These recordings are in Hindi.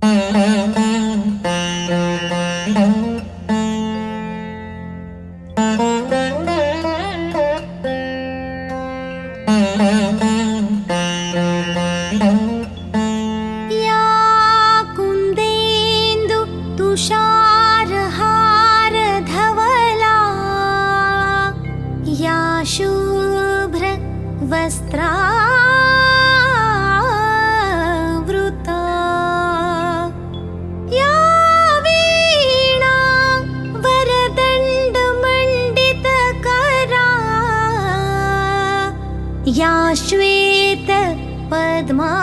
या कुन्देन्दु तुषारहार धवला या शुभ्र वस्त्रावृता या वीणा वरदण्डमण्डितकरा या श्वेत पद्मासना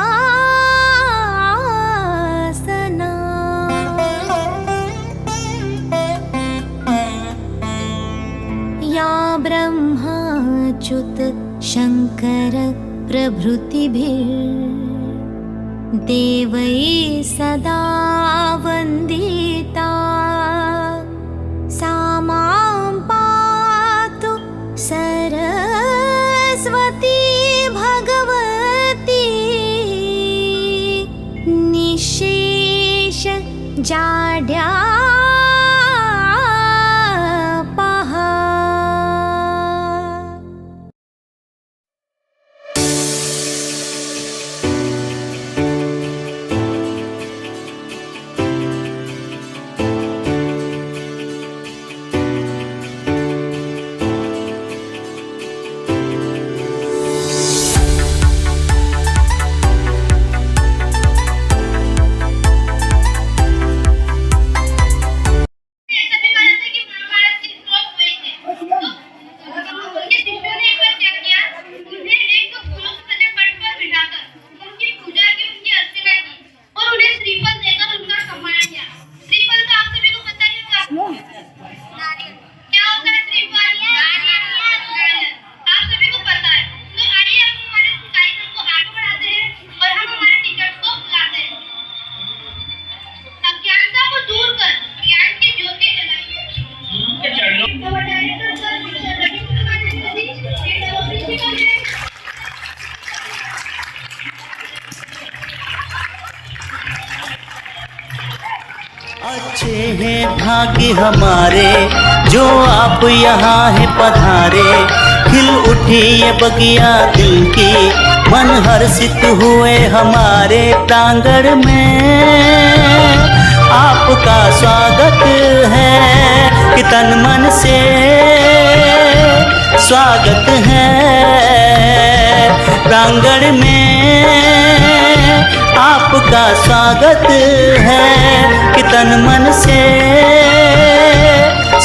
या ब्रह्माच्युत शङ्कर प्रभृतिभिर्देवैः सदा वन्दिता सा मां पातु सरस्वती भगवती निःशेष जाड्यापहा। अच्छे हैं भाग्य हमारे जो आप यहाँ है पधारे। खिल उठी ये बगिया दिल की मन हर्षित हुए हमारे प्रांगण में। आपका स्वागत है कि तन मन से स्वागत है प्रांगण में। आपका स्वागत है कि तन मन से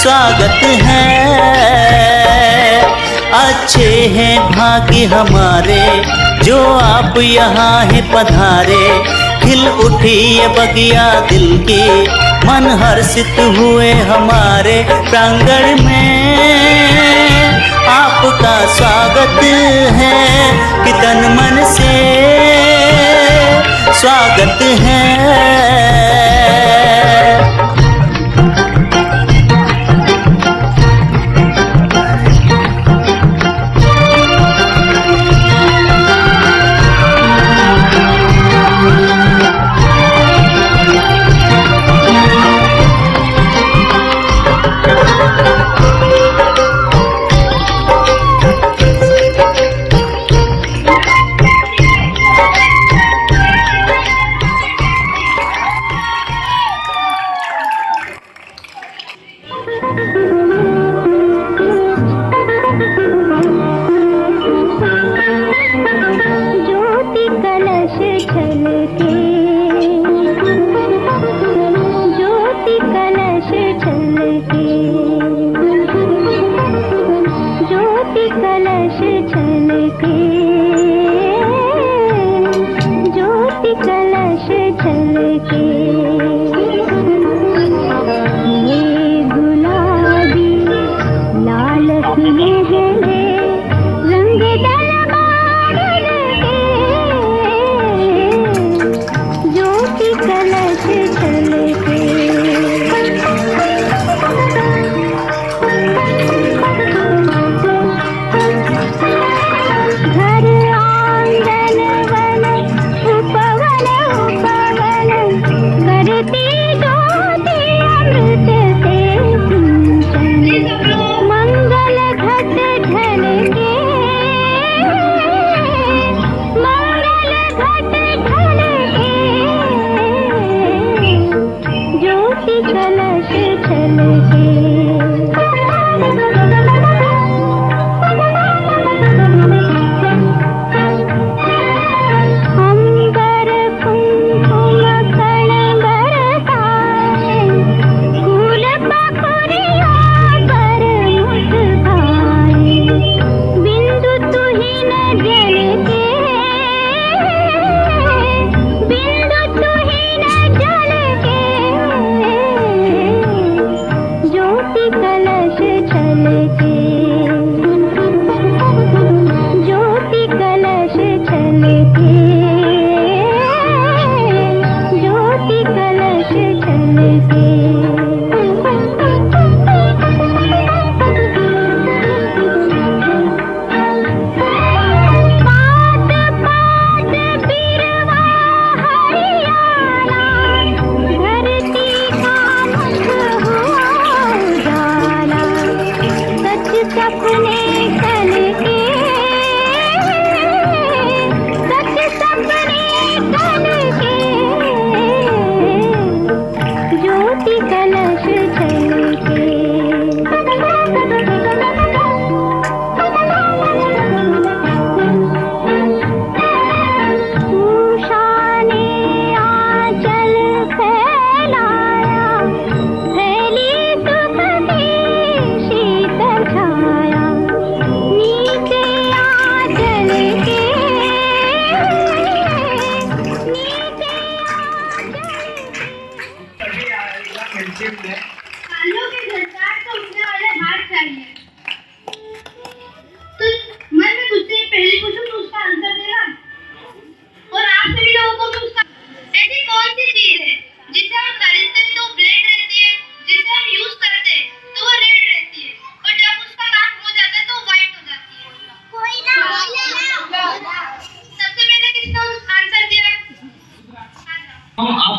स्वागत है। अच्छे हैं भाग्य हमारे जो आप यहाँ है पधारे। खिल उठी ये बगिया दिल की मन हर्षित हुए हमारे प्रांगण में। आपका स्वागत है कि तन मन से स्वागत है।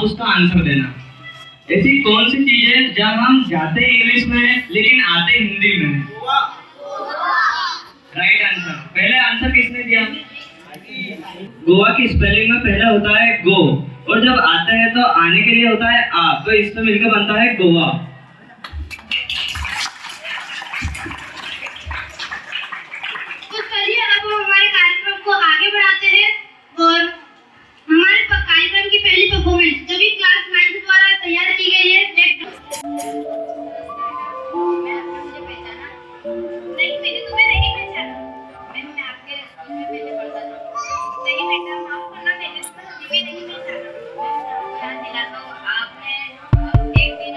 आप उसका आंसर देना। ऐसी कौन सी चीज है जब हम जाते इंग्लिश में है लेकिन आते हिंदी में है? Right answer. पहले आंसर किसने दिया? गोवा की स्पेलिंग में पहले होता है गो, और जब आते हैं तो आने के लिए होता है आ, तो इसमें मिलकर बनता है गोवा। तो चलिए अब हम हमारे कार्यक्रम को आगे बढ़ाते हैं और हमारे कार्यक्रम की पहली परफॉर्मेंस जो कि क्लास 9 द्वारा तैयार की गई है। नहीं, मैंने तुम्हें नहीं पहचाना। मैं आपके स्कूल में पहले पढ़ता था। नहीं बेटा, माफ करना, मैंने तुम्हें नहीं पहचाना। मैं आपको याद दिलाता हूँ, आपने एक दिन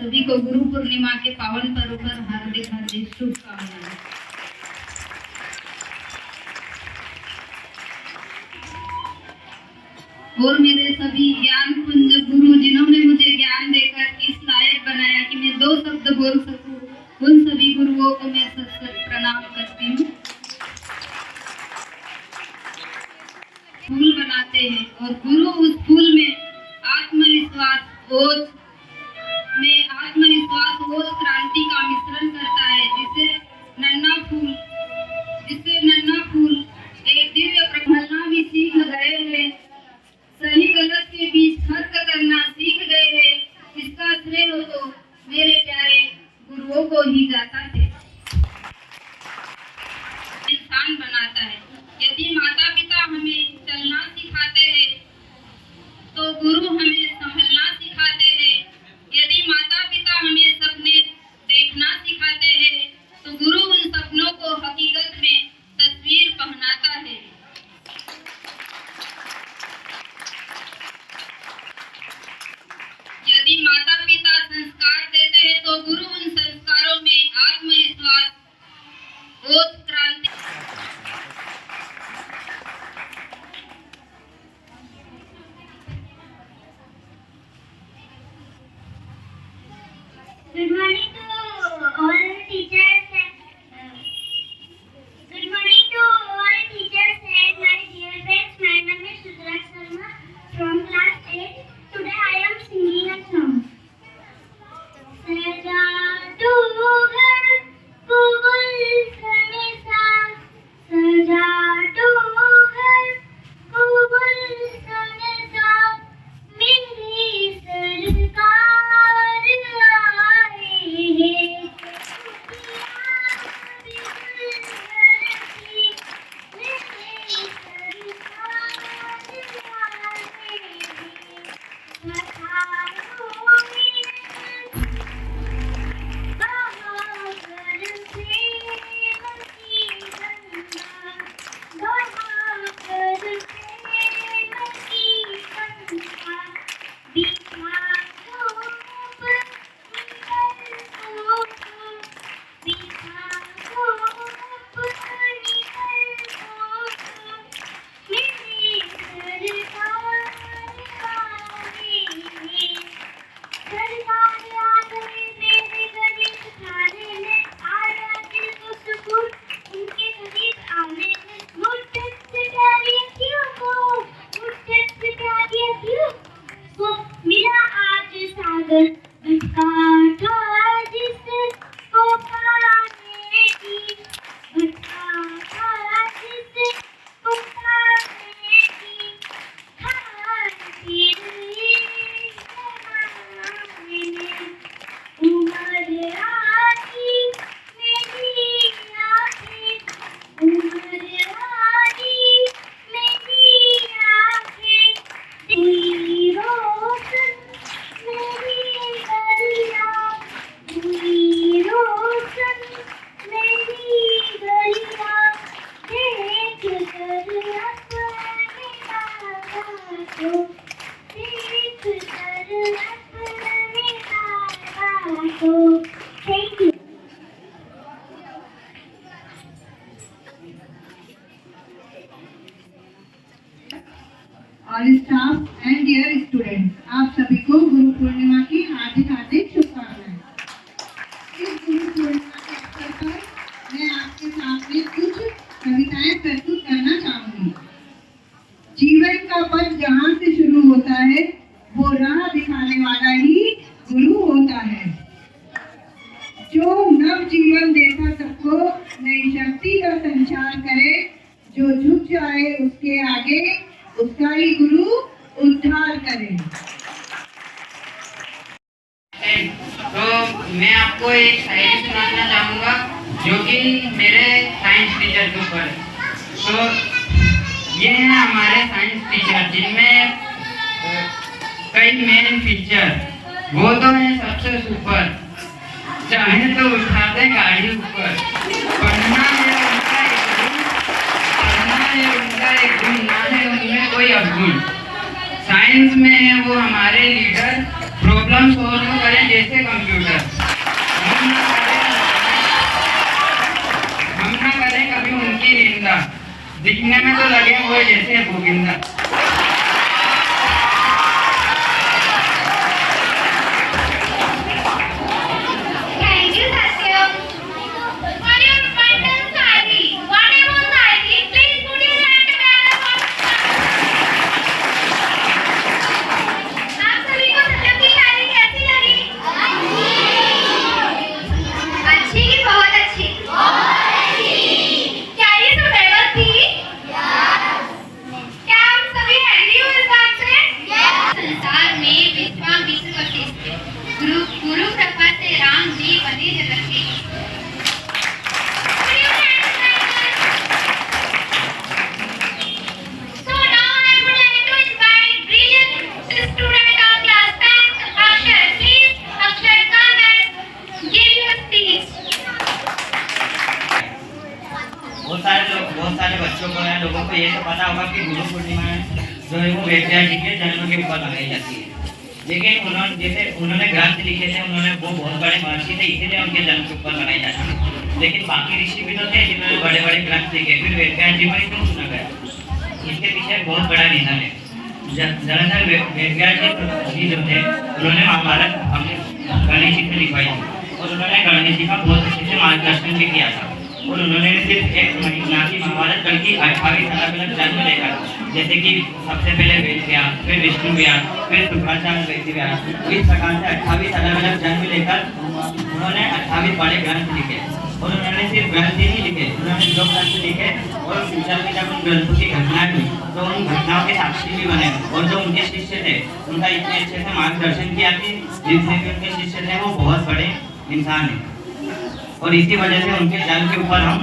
सभी को गुरु पूर्णिमा के पावन पर्व पर हार्दिक हार्दिक शुभकामनाएं। और मेरे सभी ज्ञान पुंज गुरु जिन्होंने मुझे ज्ञान देकर इस लायक बनाया कि मैं 2 शब्द बोल सकूं, उन सभी गुरुओं को मैं सत प्रणाम करती हूँ। फूल बनाते हैं और गुरु उस फूल में आत्मविश्वास ओज क्रांति का मिश्रण करता है, जिससे नन्हा फूल एक दिव्य प्रकल्पना भी सीख गए हैं, सही गलत के बीच फर्क करना सीख गए हैं। इसका श्रेय हो तो मेरे प्यारे गुरुओं को ही जाता है। इंसान बनाता है। यदि माता पिता हमें चलना सिखाते हैं तो गुरु हमें संभलना सिखाते हैं। यदि माता पिता हमें सपने देखना सिखाते हैं तो गुरु उन सपनों को हकीकत में तस्वीर पहनाता है। यदि माता पिता संस्कार देते हैं तो गुरु उन संस्कारों में आत्मविश्वास ओज क्रांति। Good morning to all teachers. Good morning to all teachers and my dear friends. My name is Rudraksh Sharma from class 8. Today I am singing a song. सजा दो घर को गुलशन सा, सजा दो घर को गुलशन सा, मेरी सरकार आए हैं। Thank you. All staff and dear students, आप सभी को गुरु पूर्णिमा की हार्दिक हार्दिक शुभकामनाएं। इस गुरु पूर्णिमा के अवसर पर मैं आपके सामने कुछ कविताएं प्रस्तुत करना चाहूंगी। जीवन का पथ जहाँ से शुरू होता है वो राह दिखाने वाला ही गुरु होता है। जो नव जीवन देता सबको नई शक्ति का संचार करे, जो झुक जाए उसके आगे उसका ही गुरु उद्धार करे। तो मैं आपको एक शायरी सुनाना चाहूँगा जो कि मेरे साइंस टीचर के ऊपर। तो ये है हमारे साइंस टीचर जिनमें कई मेन फीचर, वो तो है सबसे सुपर, चाहे तो उठाते गाड़ी ऊपर, पढ़ना है उनका एक गुण, ना है उनमें कोई अवगुण। साइंस में है वो हमारे लीडर प्रॉब्लम सॉल्व करें जैसे कंप्यूटर। हम ना करें कभी उनकी निंदा, दिखने में तो लगे हुए जैसे Govinda. Thank you, Satyam. For your abundant diary, wonderful diary, please put your hand together for आप सभी को सत्यम की शायरी कैसी लगी? अच्छी कि बहुत अच्छी? क्या ये सुटेबल थी? क्या आप सभी एग्री हो इस बात से? संसार में विश्वामित्र वशिष्ठ, गुरु कृपा से राम जी बने जगत के। So now I would like to invite brilliant student of class 10th, Akshar. Please, Akshar, come and give your speech. बहुत सारे बच्चों को या लोगों को ये तो पता होगा कि गुरु पूर्णिमा जो है वो वेदव्यास जी के जन्म के ऊपर मनाई जाती है। लेकिन उन्होंने ग्रंथ लिखे थे, वो बहुत बड़े महर्षि थे, इसीलिए उनके जन्म के ऊपर मनाई जाती है। लेकिन बाकी ऋषि भी तो थे जिन्होंने बड़े बड़े ग्रंथ लिखे, फिर वेदव्यास जी को ही क्यों चुना गया? इसके पीछे एक बहुत बड़ा रीजन है। दरअसल वेदव्यास जी जो थे उन्होंने महाभारत अपने गणेश जी से लिखवाई थी और उन्होंने गणेश जी का बहुत अच्छे से मार्गदर्शन भी किया था। और उन्होंने सिर्फ एक महीना की महाभारत बल्कि 28 अलग अलग जन्म लेकर, जैसे कि सबसे पहले वेद व्यास, फिर विष्णु व्यास, फिर शुक्राचार्य वेद व्यास, इस प्रकार से 28 अलग अलग जन्म लेकर उन्होंने 28 बड़े ग्रंथ लिखे। और उन्होंने सिर्फ ग्रंथ ही नहीं लिखे, उन्होंने जो ग्रंथ लिखे और फ्यूचर में जब उन ग्रंथों की घटनाएं हुई तो उन घटनाओं के साक्षी भी बने। और जो उनके शिष्य थे उनका इतने अच्छे से मार्गदर्शन किया कि जितने भी उनके शिष्य थे वो बहुत बड़े इंसान हैं। और इसी वजह से उनके जन्म के ऊपर हम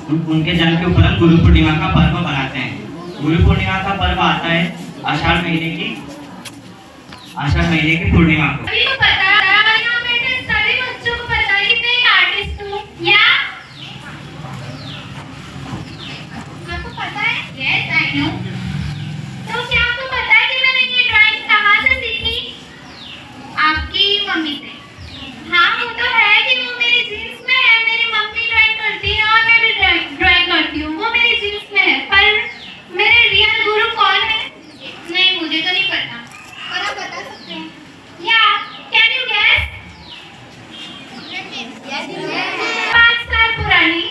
गुरु पूर्णिमा का पर्व मनाते हैं। गुरु पूर्णिमा का पर्व आता है आषाढ़ महीने की पूर्णिमा को। सभी को पता है, यहाँ बैठे सभी बच्चों को पता है कि मैं एक आर्टिस्ट हूँ। या आपको पता है? Yes, I know. तो क्या आपको पता है कि मैंने ये ड्राइंग कहाँ से सीखी? आपकी मम्मी से। हाँ, वो तो है कि वो मेरी जीन्स में है। मेरी मम्मी ड्राइंग करती है और मैं भी ड्राइंग करती हूँ, वो मेरी जीन्स में है। पर मेरे रियल गुरु कौन है? नहीं, मुझे तो नहीं पता। और आप बता सकते हैं? या कैन यू गेस? 5 साल पुरानी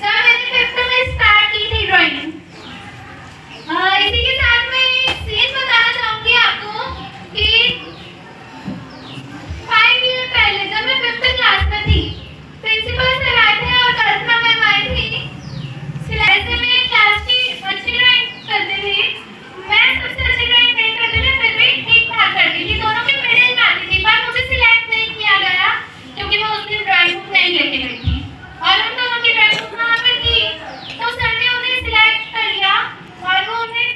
जब मैंने 5th में स्टार्ट की थी ड्राइंग। इसी के साथ मैं एक सीन बताना चाहूंगी आपको कि 5 ईयर पहले जब मैं 5th क्लास में थी, प्रिंसिपल सर आए थे और कल्पना मैम आई थी। ऐसे में क्लास की अच्छी ड्राइंग करती थी, मैं सबसे अच्छी ड्राइंग नहीं करती थी, फिर भी ठीक ठाक करती थी, दोनों के मिडिल में आती थी। पर मुझे सिलेक्ट नहीं किया गया क्योंकि मैं उस दिन ड्राइंग बुक नहीं लेके गई थी और उन दोनों की ड्राइंग बुक वहाँ पे थी। तो सर ने उन्हें सिलेक्ट कर लिया और वो उन्हें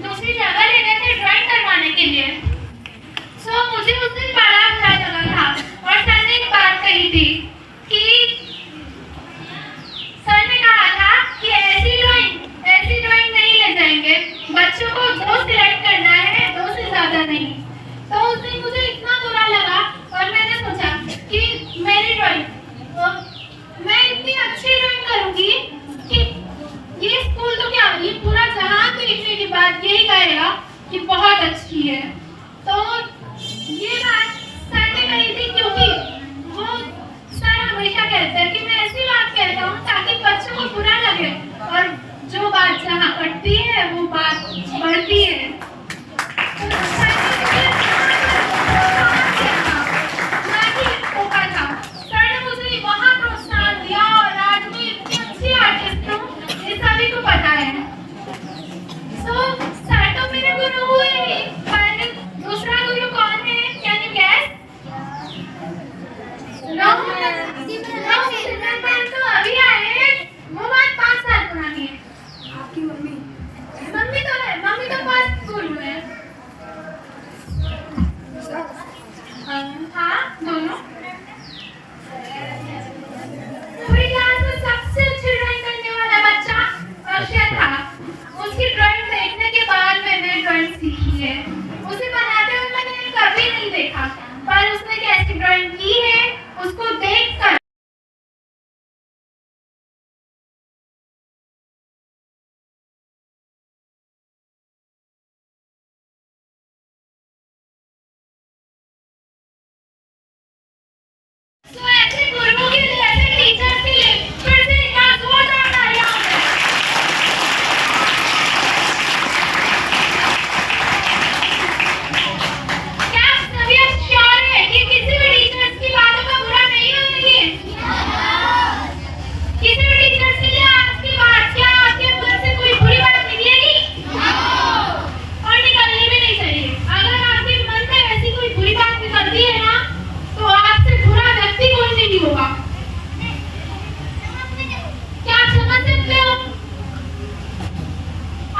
दूसरी जगह ले गए थे ड्राइंग करवाने के लिए। सो मुझे उस दिन बड़ा बुरा लगा था और सर ने एक बात कही थी कि सर ने कहा था कि ऐसी ड्राइंग नहीं ले जाएंगे, बच्चों को 2 सिलेक्ट करना है, 2 से ज्यादा नहीं। तो उस दिन मुझे इतना बुरा लगा और मैंने सोचा कि मेरी ड्राइंग मैं इतनी अच्छी ड्राइंग करूंगी कि ये स्कूल तो क्या, ये पूरा जहां देखने के बाद यही कहेगा कि बहुत अच्छी है। तो ये बात सर ने कही थी क्योंकि वो सर हमेशा कहते हैं कि मैं ऐसी बात कहता हूँ ताकि बच्चों को बुरा लगे और जो बात जहाँ कटती है वो बात बढ़ती है। तो सर ने मुझे रोका था। सर ने मुझे वहाँ प्रोत्साहन दिया और आज मैं इतनी अच्छी आर्टिस्ट हूँ, ये सभी को पता है। सो सर तो मेरे गुरु हुए ही, पर दूसरा गुरु कौन है? Can you guess? सिमरन तो अभी आए हैं, वो बात 5 साल पुरानी है। आपकी मम्मी तो है, मम्मी तो फर्स्ट गुरु है। हाँ, दोनों। पूरी क्लास में सबसे अच्छी ड्राइंग करने वाला बच्चा अक्षय था। उसकी ड्राइंग देखने के बाद मैंने ड्राइंग सीखी है। उसे बनाते हुए मैंने कभी नहीं देखा, पर उसने कैसी ड्राइंग की है उसको देखकर तो ऐसे गुरुओं के लिए, ऐसे टीचर्स के लिए फिर से एक बार जोरदार तालियां हो जाए। क्या आप सभी अब श्योर हैं कि किसी भी टीचर्स की बातों का बुरा नहीं होने? किसी भी टीचर्स के लिए आज की बात क्या आपके मन से कोई बुरी बात निकलेगी? और निकलनी भी नहीं चाहिए। अगर आपके मन में ऐसी कोई बुरी बात निकलती है ना, तो आपसे बुरा व्यक्ति कोई नहीं होगा। क्या आप समझ सकते हो?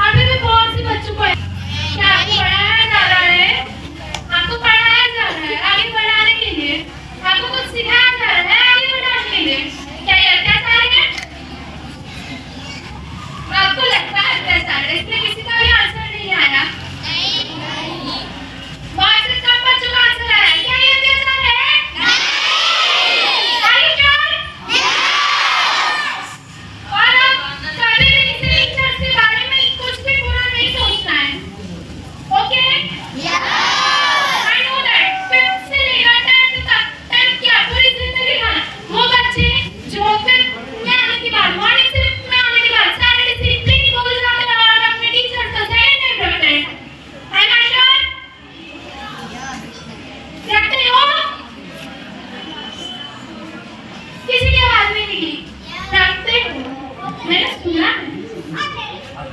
अभी भी बहुत से बच्चों को क्या आपको पढ़ाया जा रहा है, आपको पढ़ाया जा रहा है आगे बढ़ाने के लिए, आपको कुछ सिखाया जा रहा है आगे बढ़ाने के लिए। क्या ये अत्याचार है? आपको लगता है अत्याचार है, इसलिए किसी का भी आंसर नहीं आया। बहुत से कम बच्चों का आंसर आया। क्या ये अत्याचार है? Are you sure? और अब कभी भी किसी टीचर्स के बारे में कुछ भी बुरा नहीं सोचना है। Okay? I know that. 5th से लेकर 10th तक, 10th क्या पूरी जिंदगी भर वो बच्चे जो फिर में आने के बाद, मॉर्निंग शिफ्ट में आने के बाद सारे डिसिप्लिन भूल जाते हैं और अपने टीचर्स को सेकंड नहीं रखते हैं। Am I sure? रखते हो? किसी की आवाज नहीं निकली। रखते हो? मैंने सुना है,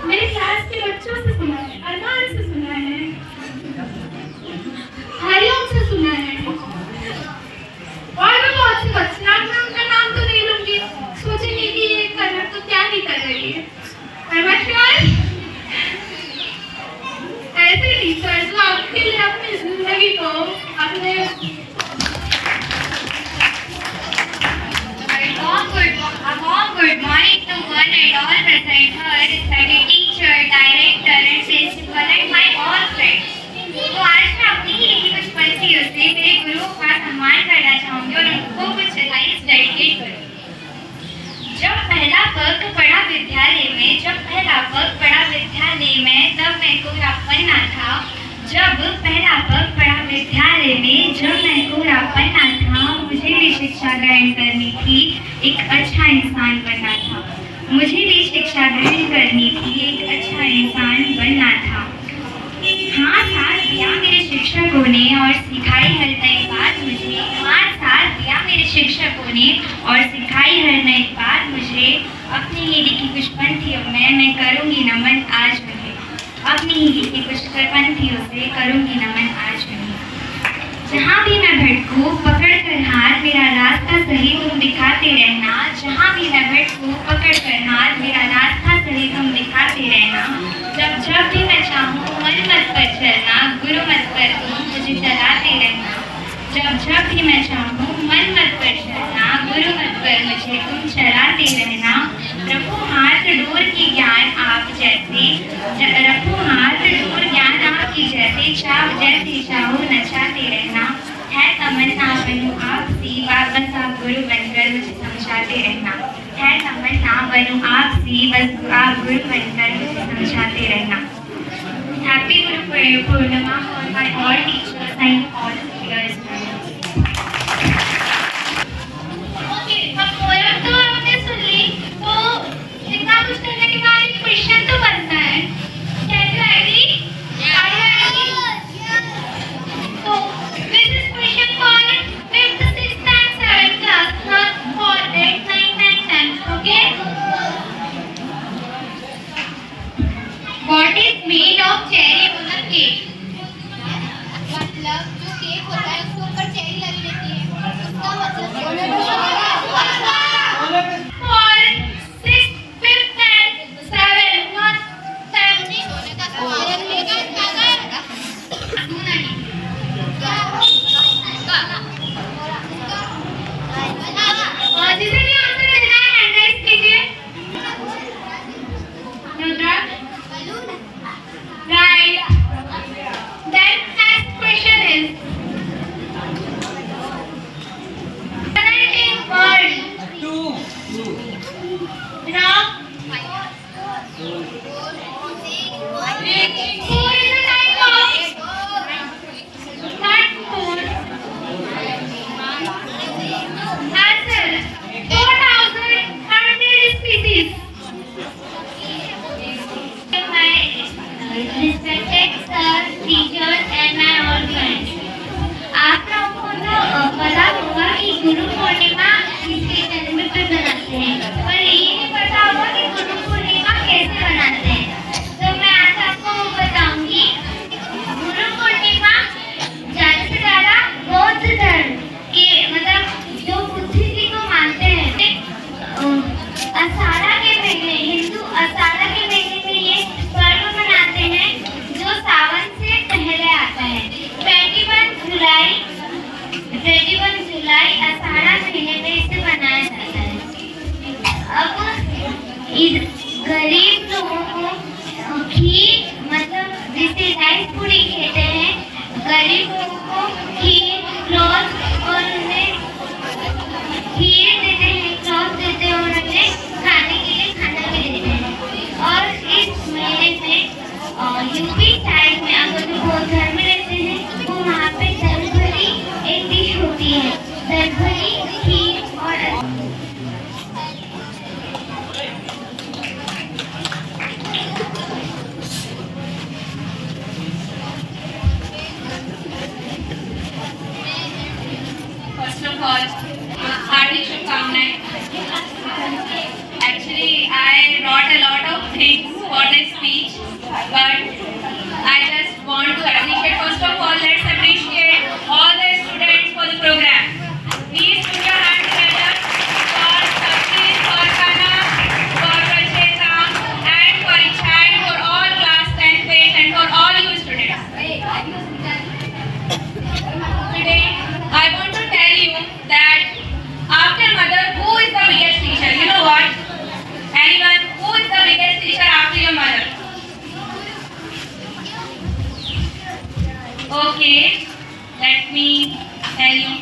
मेरे क्लास के बच्चों से सुना है, अरमान से सुना है, हरिओम से सुना है, और भी बहुत से बच्चे। मैं उनका नाम तो नहीं लूंगी, सोचेंगे कि ये कर तो क्या ही कर रही है। Am I sure? ऐसे टीचर जो आपके लिए अपनी जिंदगी को अपने good morning to one and all present here, study teacher, director and principal and my all friends. तो आज मैं अपनी ही लिखी कुछ पंक्तियों से मेरे गुरुओं का सम्मान करना चाहूंगी और उनको कुछ लाइन्स डेडिकेट करूंगी। जब पहला वर्ग पढ़ा विद्यालय में, तब मैं कोरापन ना था। जब पहला वर्ग पढ़ा विद्यालय में, जब मैं कोरापन ना था। मुझे भी शिक्षा ग्रहण करनी थी, एक अच्छा इंसान बनना था। मुझे भी शिक्षा ग्रहण करनी थी, एक अच्छा इंसान बनना था। हाँ, साथ दिया मेरे शिक्षकों ने और सिखाई हर नई बात मुझे। हाँ, साथ दिया मेरे शिक्षकों ने और सिखाई हर नई बात मुझे। अपनी ही लिखी कुछ पंक्तियों में मैं करूँगी नमन आज उन्हें। अपनी ही लिखी कुछ पंक्तियों से करूँगी नमन आज उन्हें। जहाँ भी मैं भटकूँ पकड़ कर हाथ, मेरा रास्ता सही तुम दिखाते रहना। जहाँ भी मैं भटकूँ पकड़ कर हाथ, मेरा रास्ता सही तुम दिखाते रहना। जब भी मैं चाहूँ मन मत पर चलना, गुरु मत पर तुम मुझे चलाते रहना। जब भी मैं चाहूँ मन मत पर चलना, गुरु मत पर मुझे तुम चलाते रहना। रखो हाथ डोर की ज्ञान आप जैसे, रखो हाथ डोर ज्ञान आपकी जैसे। चाव जैसे चाहो नचाते रहना। है तमन्ना बनूं आपसी, बस आप गुरु बनकर मुझे समझाते रहना। है तमन्ना बनूं आपसी, बस आप गुरु बनकर मुझे समझाते रहना। Happy Guru Purnima for my all teachers and all students. Okay, अब पोएम तो आपने सुन ली, तो इतना कुछ करने के बाद एक क्वेश्चन तो बनता है। कैसे आएगी? तो this is question for 5th, 6th and 7th class, not for 8th, 9th and 10th. Okay? What is made of cherry on a cake? मतलब जो cake Four is the type of not four. Answer 4,100 species. My respected sir, teachers and my all friends. आप लोगों को तो पता होगा कि गुरु पूर्णिमा किसके जन्म पे बनाते हैं, पर ये नहीं पता होगा कि गुरु पूर्णिमा कैसे बनाते हैं। तो मैं आज आपको बताऊंगी। गुरु पूर्णिमा ज़्यादा से ज़्यादा बौद्ध धर्म के मतलब जो बुद्ध जी को मानते हैं, आषाढ़ के महीने, हिंदू आषाढ़ के महीने में ये पर्व मनाते हैं जो सावन से पहले आता है। 21 जुलाई आषाढ़ महीने में इसे मनाया जाता है। अब गरीब लोगों को खीर मतलब जिसे राइस पूरी कहते हैं, गरीब लोगों को खीर, क्लॉथ और उन्हें खीर देते हैं, क्लॉथ देते हैं और उन्हें खाने के लिए खाना भी देते हैं। और इस महीने में यूपी साइड में अगर जो बौद्ध धर्म में रहते हैं वो वहाँ पे दलभरी एक डिश होती है, दलभरी खीर और First of all, हार्दिक शुभकामनाएं। Actually, I wrote a lot of things for this speech, but I just want to appreciate. First of all, let's appreciate all the students for the program. Please put your hands together for Sabri, for Kana, for Racheta, and for Icha, and for all class 10th grade, and for all you students. Today, I want to tell you that after mother, who is the biggest teacher? You know what? Anyone? Who is the biggest teacher after your mother? Okay, let me tell you.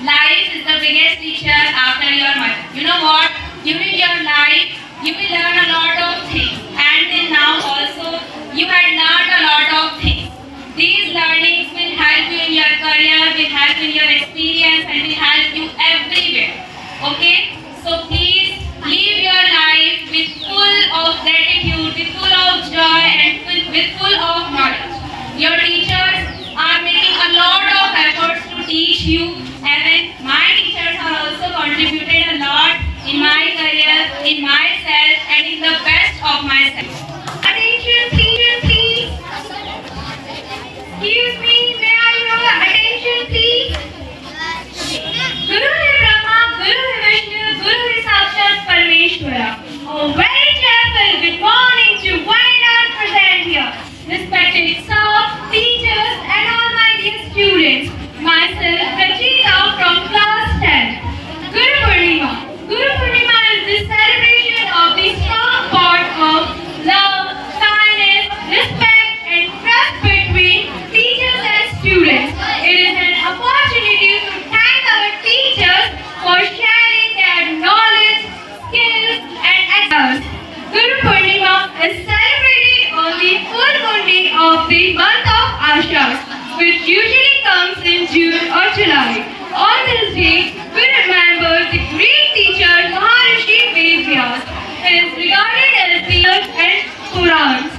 Life is the biggest teacher after your mother. You know what? During your life, you will learn a lot of things. And till now also, you had learned a lot of things. These learnings will help you in your career, will help in your experience, and will help you everywhere. Okay? So please live your life with full of gratitude, with full of joy, and with full of knowledge. Your teachers are making a lot of efforts to teach you, and my teachers are also contributed a lot in my career, in myself, and in the best of myself. Attention, please. Excuse me, may I have attention, please? Guru hai Brahma, Guru hai Vishnu, Guru hai Sakshat Parmeshwara. A very cheerful good morning to one and all present here. Respected staff, teachers, and all my dear students. Myself, Rachita from class 10. Guru Purnima. Guru Purnima is the celebration of the strong bond of love, kindness, respect, and trust between teachers and students. It is an opportunity to thank our teachers for sharing their knowledge, skills, and excellence. Guru Purnima is celebrated on the full moon day of the month of Ashar, which usually comes in June or July. On this day, we remember the great teacher Maharishi Ved Vyas. He is regarded as the Vedas and Purans.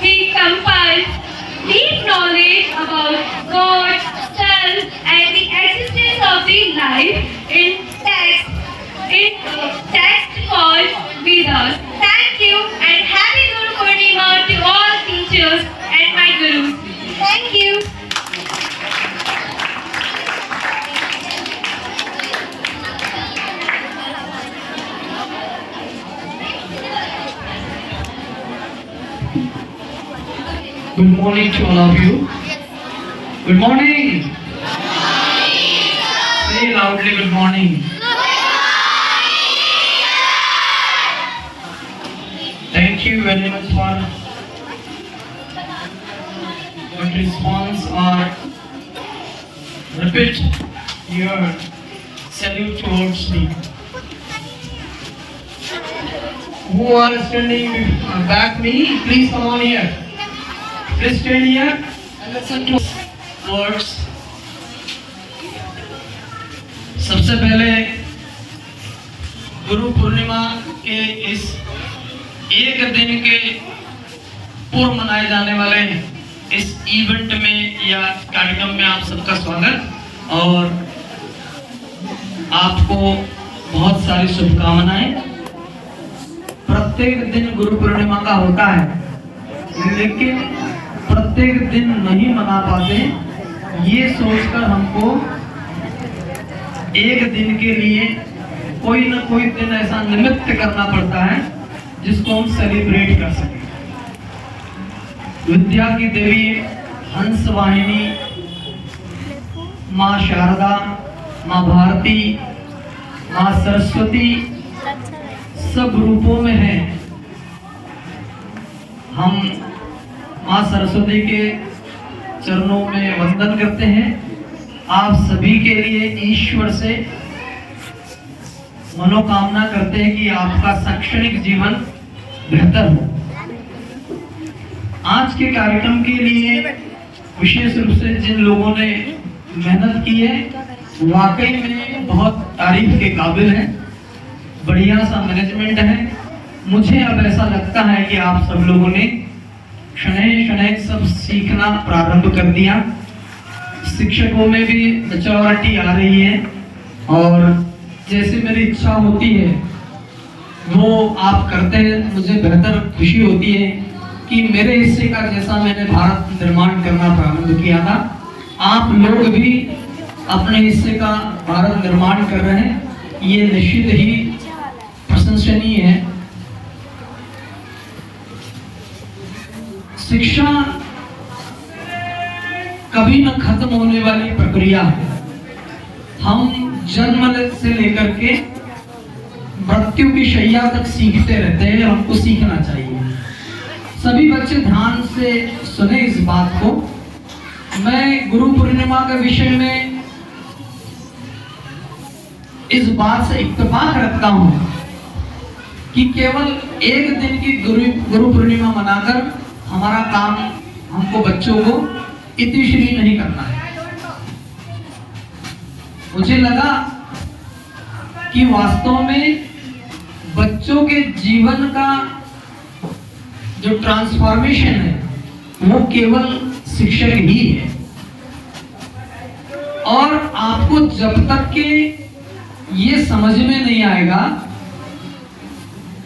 He compiled deep knowledge about God, self, and the existence of the life in text called Vedas. Thank you and happy Guru Purnima to all teachers and my gurus. Thank you. Good morning to all of you. Good morning. Say loudly, good morning. Thank you very much for good response or repeat your salute towards me. Who are standing back me, please come on here. Please stand here and listen to words. सबसे पहले गुरु पूर्णिमा के इस एक दिन के पूर्व मनाए जाने वाले इस इवेंट में या कार्यक्रम में आप सबका स्वागत और आपको बहुत सारी शुभकामनाएं। प्रत्येक दिन गुरु पूर्णिमा का होता है, लेकिन प्रत्येक दिन नहीं मना पाते। ये सोचकर हमको एक दिन के लिए कोई ना कोई दिन ऐसा निमित्त करना पड़ता है जिसको हम सेलिब्रेट कर सकें। विद्या की देवी हंस वाहिनी, माँ शारदा, माँ भारती, माँ सरस्वती सब रूपों में है। हम माँ सरस्वती के चरणों में वंदन करते हैं। आप सभी के लिए ईश्वर से मनोकामना करते हैं कि आपका शैक्षणिक जीवन बेहतर हो। आज के कार्यक्रम के लिए विशेष रूप से जिन लोगों ने मेहनत की है, वाकई में बहुत तारीफ के काबिल है। बढ़िया सा मैनेजमेंट है। मुझे अब ऐसा लगता है कि आप सब लोगों ने शनैः शनैः सब सीखना प्रारंभ कर दिया। शिक्षकों में भी मैच्योरिटी आ रही है और जैसे मेरी इच्छा होती है वो आप करते हैं। मुझे बेहतर खुशी होती है कि मेरे हिस्से का जैसा मैंने भारत निर्माण करना प्रारंभ किया था, आप लोग भी अपने हिस्से का भारत निर्माण कर रहे हैं। ये निश्चित ही प्रशंसनीय है। शिक्षा कभी न खत्म होने वाली प्रक्रिया है। हम जन्म से लेकर के मृत्यु की शैया तक सीखते रहते हैं। हमको सीखना चाहिए। सभी बच्चे ध्यान से सुने इस बात को। मैं गुरु पूर्णिमा के विषय में इस बात से इत्तेफाक रखता हूं कि केवल एक दिन की गुरु पूर्णिमा मनाकर हमारा काम, हमको बच्चों को इतिश्री नहीं करना है। मुझे लगा कि वास्तव में बच्चों के जीवन का जो ट्रांसफॉर्मेशन है वो केवल शिक्षक ही है। और आपको जब तक के ये समझ में नहीं आएगा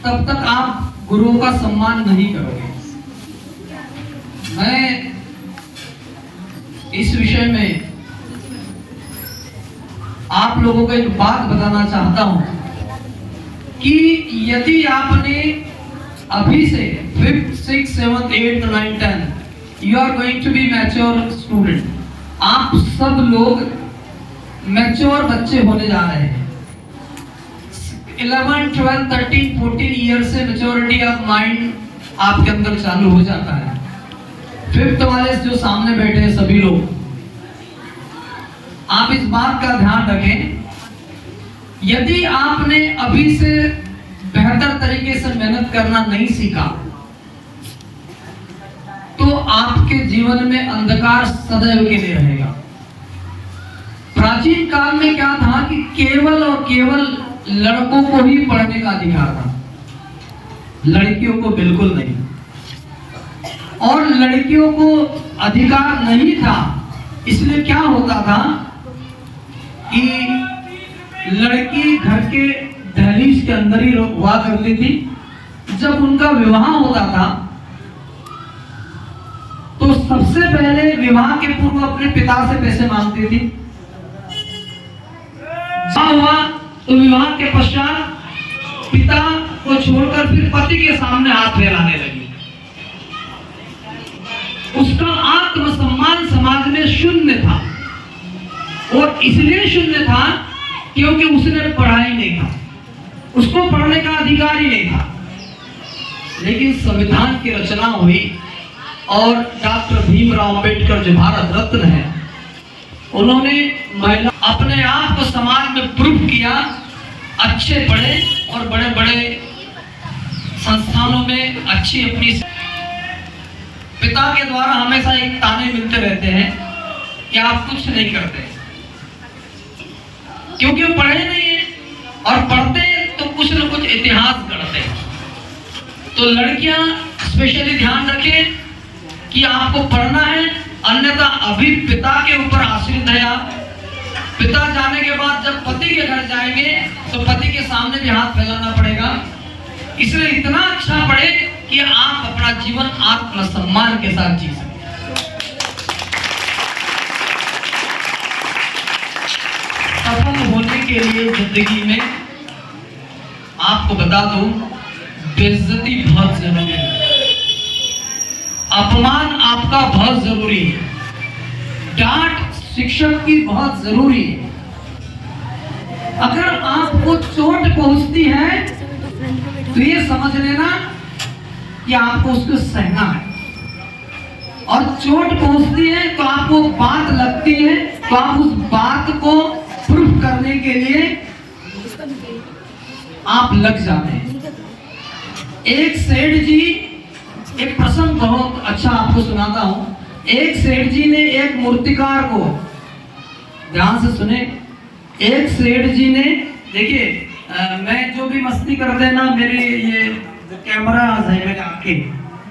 तब तक आप गुरुओं का सम्मान नहीं करोगे। मैं इस विषय में आप लोगों को एक बात बताना चाहता हूं कि यदि आपने अभी से 5th, 6th, 7th, 8th, 9th, 10th you are going to be mature student. आप सब लोग मैच्योर बच्चे होने जा रहे हैं। 11, 12, 13, 14 ईयर से मैच्योरिटी ऑफ माइंड आपके अंदर चालू हो जाता है। 5th वाले जो सामने बैठे हैं सभी लोग, आप इस बात का ध्यान रखें, यदि आपने अभी से बेहतर तरीके से मेहनत करना नहीं सीखा तो आपके जीवन में अंधकार सदैव के लिए रहेगा। प्राचीन काल में क्या था कि केवल और केवल लड़कों को ही पढ़ने का अधिकार था, लड़कियों को बिल्कुल नहीं। और लड़कियों को अधिकार नहीं था, इसलिए क्या होता था कि लड़की घर के दहलीज के अंदर ही हुआ करती थी। जब उनका विवाह होता था तो सबसे पहले विवाह के पूर्व अपने पिता से पैसे मांगती थी। हुआ तो विवाह के पश्चात पिता को छोड़कर फिर पति के सामने हाथ फैलाने लगी। उसका आत्मसम्मान समाज में शून्य था और इसलिए शून्य था क्योंकि उसने पढ़ाई नहीं था, उसको पढ़ने का अधिकार ही नहीं था। लेकिन संविधान की रचना हुई और डॉक्टर भीमराव अंबेडकर जो भारत रत्न है, उन्होंने महिला अपने आप को समाज में प्रूव किया, अच्छे पढ़े और बड़े बड़े संस्थानों में अच्छी अपनी पिता के द्वारा हमेशा एक ताने मिलते रहते हैं कि आप कुछ नहीं करते, क्योंकि वो पढ़े नहीं है, और पढ़ते तो कुछ न कुछ इतिहास गढ़ते हैं। तो लड़कियां स्पेशली ध्यान रखें कि आपको पढ़ना है, अन्यथा अभी पिता के ऊपर आश्रित है आप। पिता जाने के बाद जब पति के घर जाएंगे तो पति के सामने भी हाथ फैलाना पड़ेगा। इसलिए इतना अच्छा पढ़े कि आप अपना जीवन आत्मसम्मान के साथ जी सकें। सफल होने के लिए जिंदगी में आपको बता दूं, बेइज्जती बहुत जरूरी है, अपमान आपका बहुत जरूरी है, डांट शिक्षक की बहुत जरूरी है। अगर आपको चोट पहुंचती है तो ये समझ लेना कि आपको उसको सहना है, और चोट पहुंचती है तो आपको बात लगती है तो आप उस बात को प्रूफ करने के लिए आप लग जाते हैं। एक सेठ जी, एक प्रसंग बहुत अच्छा आपको सुनाता हूं। एक सेठ जी ने एक मूर्तिकार को, ध्यान से सुने, एक सेठ जी ने, देखिए मैं जो भी मस्ती करते हैं ना, मेरे ये कैमरा है मेरे आके,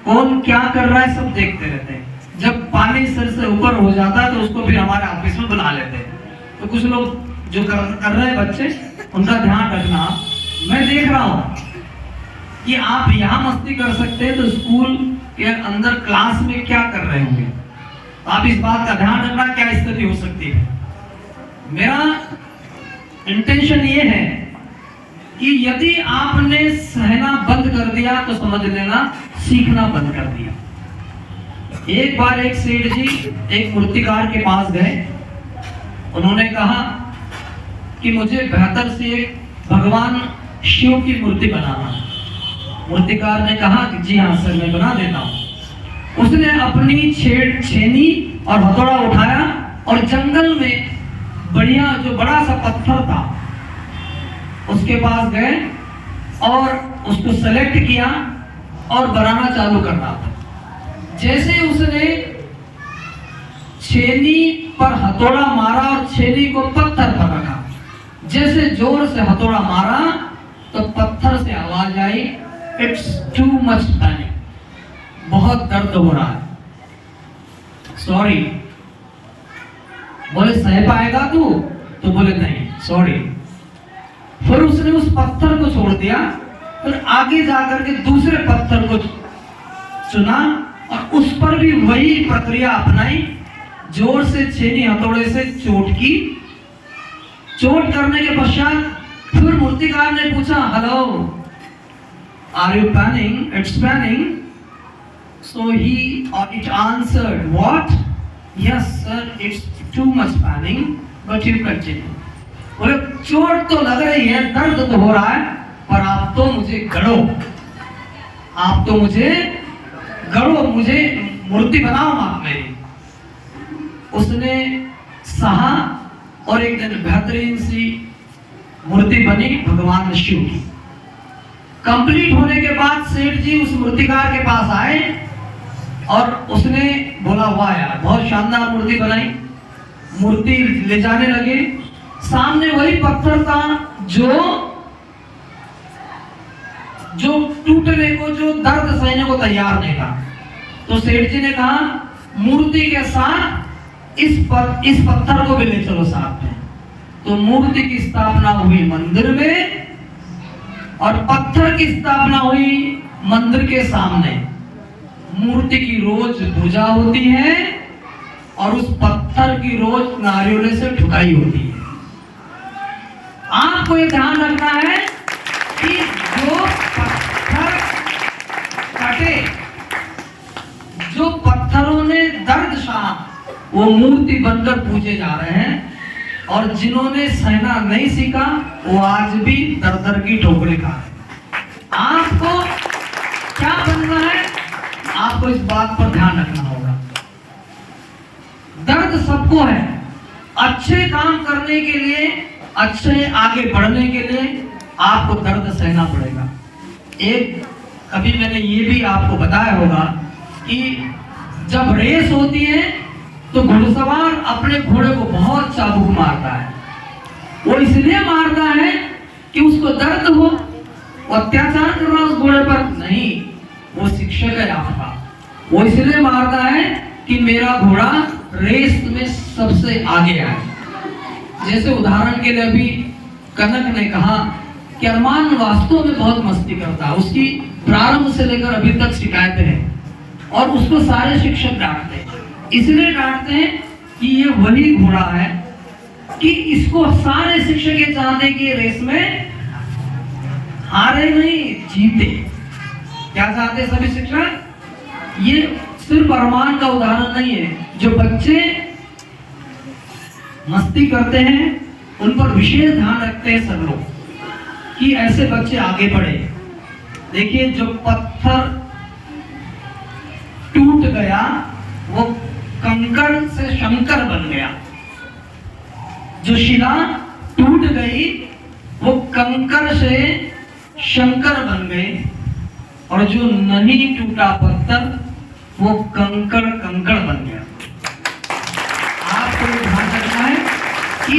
कौन क्या कर रहा है सब देखते रहते हैं। जब पानी सर से ऊपर हो जाता है तो उसको फिर हमारे ऑफिस में बुला लेते हैं। तो कुछ लोग जो कर रहे हैं बच्चे, उनका ध्यान रखना। मैं देख रहा हूँ कि आप यहाँ मस्ती कर सकते हैं, तो स्कूल के अंदर क्लास में क्या कर रहे होंगे। तो आप इस बात का ध्यान रखना क्या स्थिति हो सकती है। मेरा इंटेंशन ये है कि यदि आपने सहना बंद कर दिया तो समझ लेना सीखना बंद कर दिया। एक बार एक सेठ जी एक मूर्तिकार के पास गए। उन्होंने कहा कि मुझे बेहतर से एक भगवान शिव की मूर्ति बनाना है। मूर्तिकार ने कहा कि जी हाँ सर, मैं बना देता हूँ। उसने अपनी छेनी और हथौड़ा उठाया और जंगल में बढ़िया जो बड़ा सा पत्थर था उसके पास गए और उसको सेलेक्ट किया और बनाना चालू करना था। जैसे उसने छेनी पर हथौड़ा मारा और छेनी को पत्थर पर रखा, जैसे जोर से हथौड़ा मारा तो पत्थर से आवाज आई, इट्स टू मच पेन, बहुत दर्द हो रहा है, सॉरी। बोले सह पाएगा तू? तो बोले नहीं सॉरी। फिर उसने उस पत्थर को छोड़ दिया, फिर आगे जाकर के दूसरे पत्थर को चुना और उस पर भी वही प्रक्रिया अपनाई। जोर से छेनी हथौड़े से चोट की। चोट करने के पश्चात फिर मूर्तिकार ने पूछा, hello are you paining? It's paining. So he और it answered what? Yes sir, it's too much paining but you continue. बोले चोट तो लग रही है, दर्द तो हो रहा है, पर आप तो मुझे गढ़ो, आप तो मुझे गढ़ो, मुझे मूर्ति बनाओ आप मेरी। उसने सहा और एक दिन बेहतरीन सी मूर्ति बनी भगवान शिव की। कंप्लीट होने के बाद सेठ जी उस मूर्तिकार के पास आए और उसने बोला, वाह यार बहुत शानदार मूर्ति बनाई। मूर्ति ले जाने लगे, सामने वही पत्थर था जो टूटने को, जो दर्द सहने को तैयार नहीं था। तो सेठ जी ने कहा, मूर्ति के साथ इस पत्थर को भी ले चलो साथ में। तो मूर्ति की स्थापना हुई मंदिर में और पत्थर की स्थापना हुई मंदिर के सामने। मूर्ति की रोज पूजा होती है और उस पत्थर की रोज नारियों से ठुकाई होती है। आपको ये ध्यान रखना है कि जो पत्थर कटे, जो पत्थरों ने दर्द सहा, वो मूर्ति बनकर पूजे जा रहे हैं, और जिन्होंने सहना नहीं सीखा वो आज भी दर दर की ठोकरें खा रहे हैं। आपको क्या बनना है, आपको इस बात पर ध्यान रखना होगा। दर्द सबको है। अच्छे काम करने के लिए, अच्छे आगे बढ़ने के लिए आपको दर्द सहना पड़ेगा। एक कभी मैंने ये भी आपको बताया होगा कि जब रेस होती है तो घुड़सवार अपने घोड़े को बहुत चाबुक मारता है। वो इसलिए मारता है कि उसको दर्द हो, अत्याचार करना उस घोड़े पर नहीं, वो शिक्षक है आपका। वो इसलिए मारता है कि मेरा घोड़ा रेस में सबसे आगे आए। जैसे उदाहरण के लिए अभी कनक ने कहा कि अरमान वास्तव में बहुत मस्ती करता है, उसकी प्रारंभ से लेकर अभी तक शिकायतें हैं और उसको सारे शिक्षक डांटते हैं। इसलिए डांटते हैं कि ये वही घोड़ा है कि इसको सारे शिक्षक ये चाहते हैं कि रेस में हारे नहीं जीते। क्या चाहते सभी शिक्षक? ये सिर्फ अरमान का उदाहरण नहीं है, जो बच्चे मस्ती करते हैं उन पर विशेष ध्यान रखते हैं सब लोग कि ऐसे बच्चे आगे बढ़े। देखिए, जो पत्थर टूट गया वो कंकड़ से शंकर बन गया, जो शिला टूट गई वो कंकड़ से शंकर बन गई, और जो नहीं टूटा पत्थर वो कंकड़ कंकड़ बन गया। आपको ध्यान रखना है कि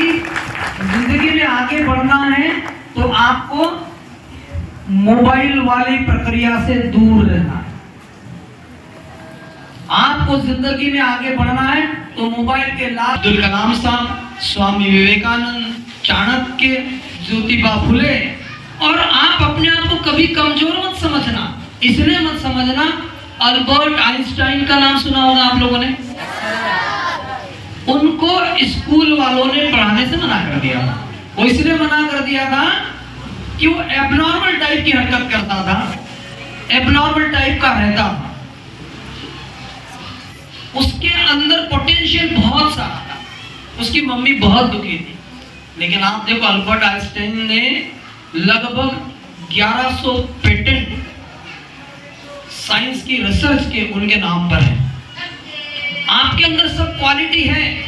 जिंदगी में आगे बढ़ना है तो आपको मोबाइल वाली प्रक्रिया से दूर रहना है। आपको जिंदगी में आगे बढ़ना है तो मोबाइल के लाभ अब्दुल कलाम साहब, स्वामी विवेकानंद, चाणक्य, ज्योतिबा फुले, और आप अपने आप को कभी कमजोर मत समझना। इसलिए मत समझना, अल्बर्ट आइंस्टाइन का नाम सुना होगा आप लोगों ने। उनको स्कूल वालों ने पढ़ाने से मना कर दिया था। वो इसलिए मना कर दिया था कि वो एबनॉर्मल टाइप की हरकत करता था, एबनॉर्मल टाइप का रहता था, उसके अंदर पोटेंशियल बहुत सारा था, उसकी मम्मी बहुत दुखी थी। लेकिन आप देखो, अल्बर्ट आइंस्टाइन ने लगभग 1100 पेटेंट साइंस की रिसर्च के उनके नाम पर है। आपके अंदर सब क्वालिटी है,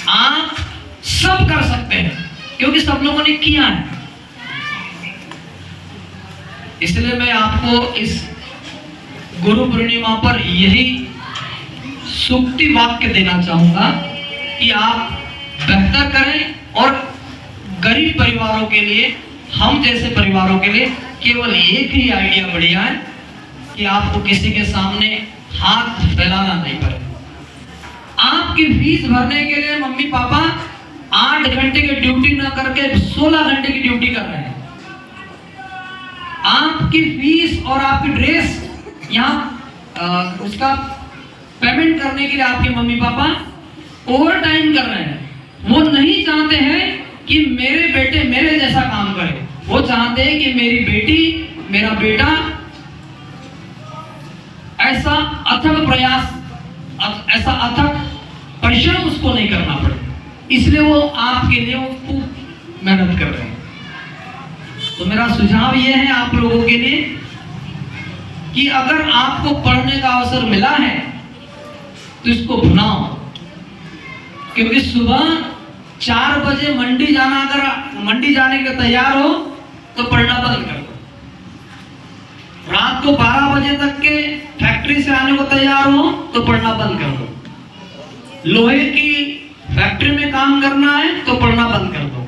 आप सब कर सकते हैं क्योंकि सब लोगों ने किया है। इसलिए मैं आपको इस गुरु पूर्णिमा पर यही सूक्ति वाक्य देना चाहूंगा कि आप बेहतर करें, और गरीब परिवारों के लिए, हम जैसे परिवारों के लिए केवल एक ही आइडिया बढ़िया है कि आपको किसी के सामने हाथ फैलाना नहीं पड़े। आपकी फीस भरने के लिए मम्मी पापा 8 घंटे की ड्यूटी ना करके 16 घंटे की ड्यूटी कर रहे हैं। आपकी फीस और आपकी ड्रेस यहाँ उसका पेमेंट करने के लिए आपके मम्मी पापा ओवर टाइम कर रहे हैं। वो नहीं चाहते हैं कि मेरे बेटे मेरे जैसा काम करे, वो चाहते हैं कि मेरी बेटी, मेरा बेटा ऐसा अथक प्रयास, ऐसा अथक परिश्रम उसको नहीं करना पड़े। इसलिए वो आपके लिए वो खूब मेहनत कर रहे हैं। तो मेरा सुझाव ये है आप लोगों के लिए कि अगर आपको पढ़ने का अवसर मिला है तो इसको भुनाओ, क्योंकि सुबह 4 बजे मंडी जाना, अगर मंडी जाने के तैयार हो तो पढ़ना बंद कर दो। रात को 12 बजे तक के फैक्ट्री से आने को तैयार हो तो पढ़ना बंद कर दो। लोहे की फैक्ट्री में काम करना है तो पढ़ना बंद कर दो।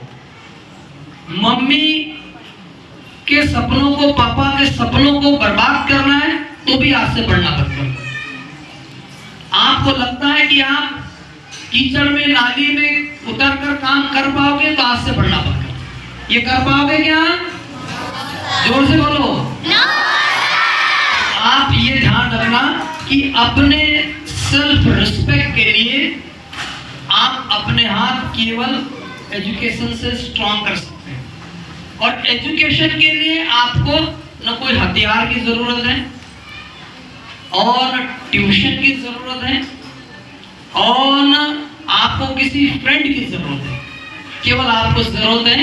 मम्मी के सपनों को, पापा के सपनों को बर्बाद करना है तो भी आज से पढ़ना बंद कर दो। आपको लगता है कि आप कीचड़ में, नाली में उतरकर काम कर पाओगे तो आज से पढ़ना बंद कर दो। ये कर पाओगे क्या? जोर से बोलो। आप ये ध्यान रखना कि अपने सेल्फ रिस्पेक्ट के लिए आप अपने हाथ केवल एजुकेशन से स्ट्रॉन्ग कर सकते हैं, और एजुकेशन के लिए आपको न कोई हथियार की जरूरत है, और न ट्यूशन की जरूरत है, और न आपको किसी फ्रेंड की जरूरत है। केवल आपको जरूरत है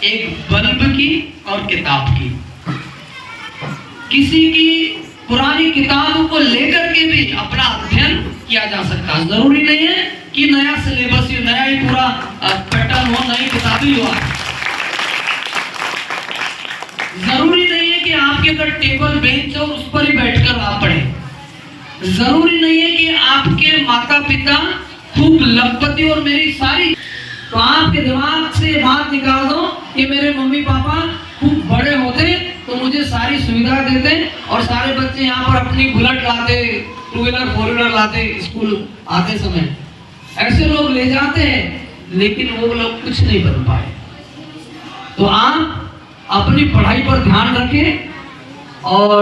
एक बल्ब की और किताब की। किसी की पुरानी किताबों को लेकर के भी अपना अध्ययन किया जा सकता है। जरूरी नहीं है कि नया सिलेबस, नया ही पूरा पैटर्न हो, नई किताब ही हो। जरूरी नहीं है कि आपके अगर टेबल बेंच हो उस पर ही बैठकर आप पढ़ें। जरूरी नहीं है कि आपके माता पिता खूब लखपति और मेरी सारी, तो आपके दिमाग से बात निकाल दो कि मेरे मम्मी पापा खूब बड़े होते तो मुझे सारी सुविधा देते और सारे बच्चे यहाँ पर अपनी बुलेट लाते, 2 व्हीलर 4 व्हीलर लाते स्कूल आते समय। ऐसे लोग ले जाते हैं, लेकिन वो लोग कुछ नहीं बन पाए। तो आप अपनी पढ़ाई पर ध्यान रखें और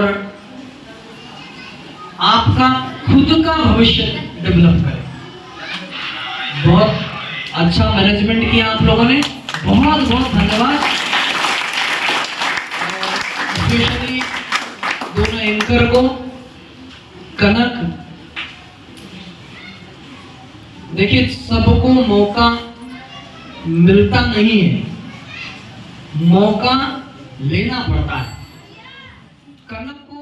आपका खुद का भविष्य डेवलप करें। बहुत अच्छा मैनेजमेंट किया आप लोगों ने, बहुत बहुत धन्यवाद। स्पेशली दोनों एंकर को, कनक, देखिए सबको मौका मिलता नहीं है, मौका लेना पड़ता है। कनक को